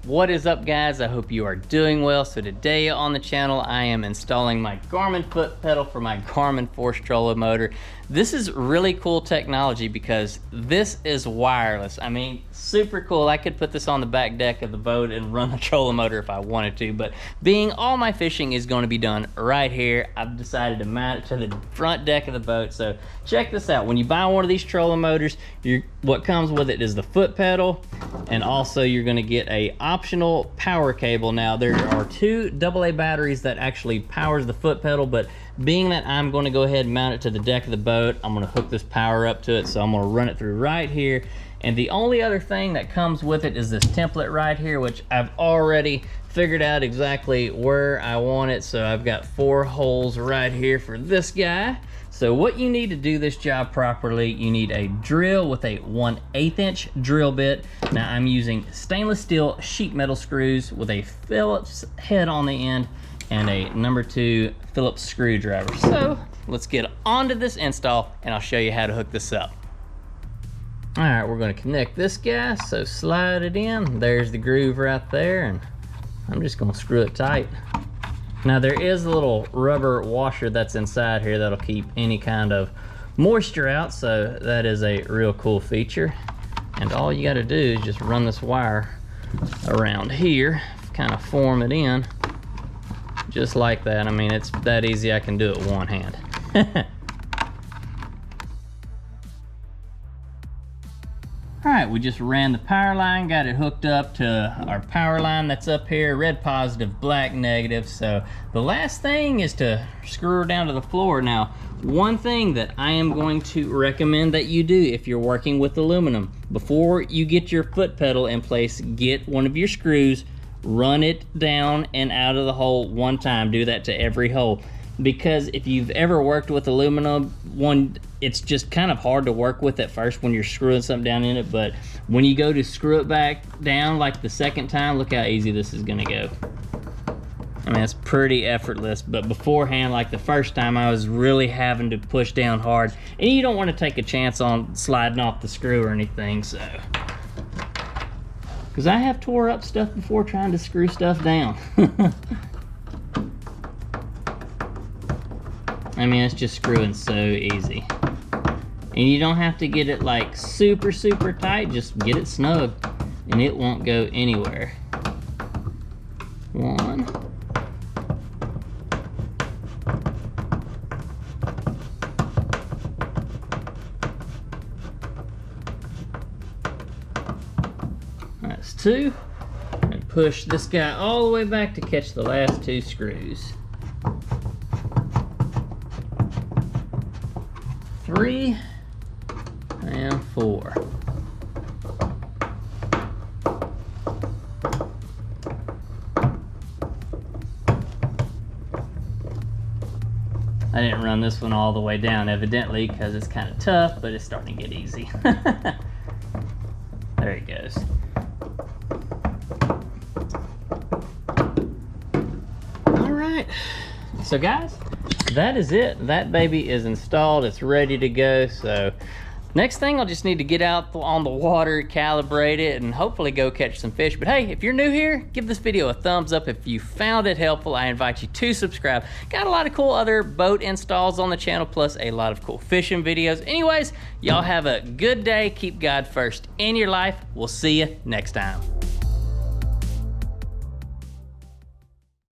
What is up, guys? I hope you are doing well. So today on the channel I am installing my Garmin Foot Pedal for my Garmin Force trolling motor. This is really cool technology because this is wireless. I mean, super cool. I could put this on the back deck of the boat and run a trolling motor if I wanted to, but being all my fishing is going to be done right here, I've decided to mount it to the front deck of the boat. So check this out. When you buy one of these trolling motors, what comes with it is the foot pedal, and also you're going to get a optional power cable. Now there are two AA batteries that actually powers the foot pedal, but being that I'm going to go ahead and mount it to the deck of the boat, I'm going to hook this power up to it. So I'm going to run it through right here. And the only other thing that comes with it is this template right here, which I've already figured out exactly where I want it. So I've got 4 holes right here for this guy. So what you need to do this job properly, you need a drill with a 1/8 inch drill bit. Now I'm using stainless steel sheet metal screws with a Phillips head on the end and a #2 Phillips screwdriver. So let's get onto this install and I'll show you how to hook this up. All right, we're gonna connect this guy, so slide it in. There's the groove right there, and I'm just gonna screw it tight. Now there is a little rubber washer that's inside here that'll keep any kind of moisture out, so that is a real cool feature. And all you gotta do is just run this wire around here, kind of form it in, just like that. I mean, it's that easy, I can do it with one hand. All right, we just ran the power line, got it hooked up to our power line that's up here, red positive, black negative. So the last thing is to screw her down to the floor. Now, one thing that I am going to recommend that you do if you're working with aluminum, before you get your foot pedal in place, get one of your screws, run it down and out of the hole one time. Do that to every hole. Because if you've ever worked with aluminum, it's just kind of hard to work with at first when you're screwing something down in it, but when you go to screw it back down like the second time, look how easy this is gonna go. I mean, it's pretty effortless, but beforehand, like the first time, I was really having to push down hard, and you don't want to take a chance on sliding off the screw or anything, so. Because I have tore up stuff before trying to screw stuff down. I mean, it's just screwing so easy. And you don't have to get it like super tight, just get it snug and it won't go anywhere. 1. That's 2. And push this guy all the way back to catch the last 2 screws. 3 and 4. I didn't run this one all the way down evidently because it's kind of tough, but it's starting to get easy. There it goes. All right, so guys, that is it. That baby is installed. It's ready to go. So next thing, I'll just need to get out on the water, calibrate it, and hopefully go catch some fish. But hey, if you're new here, give this video a thumbs up. If you found it helpful, I invite you to subscribe. Got a lot of cool other boat installs on the channel, plus a lot of cool fishing videos. Anyways, y'all have a good day. Keep God first in your life. We'll see you next time.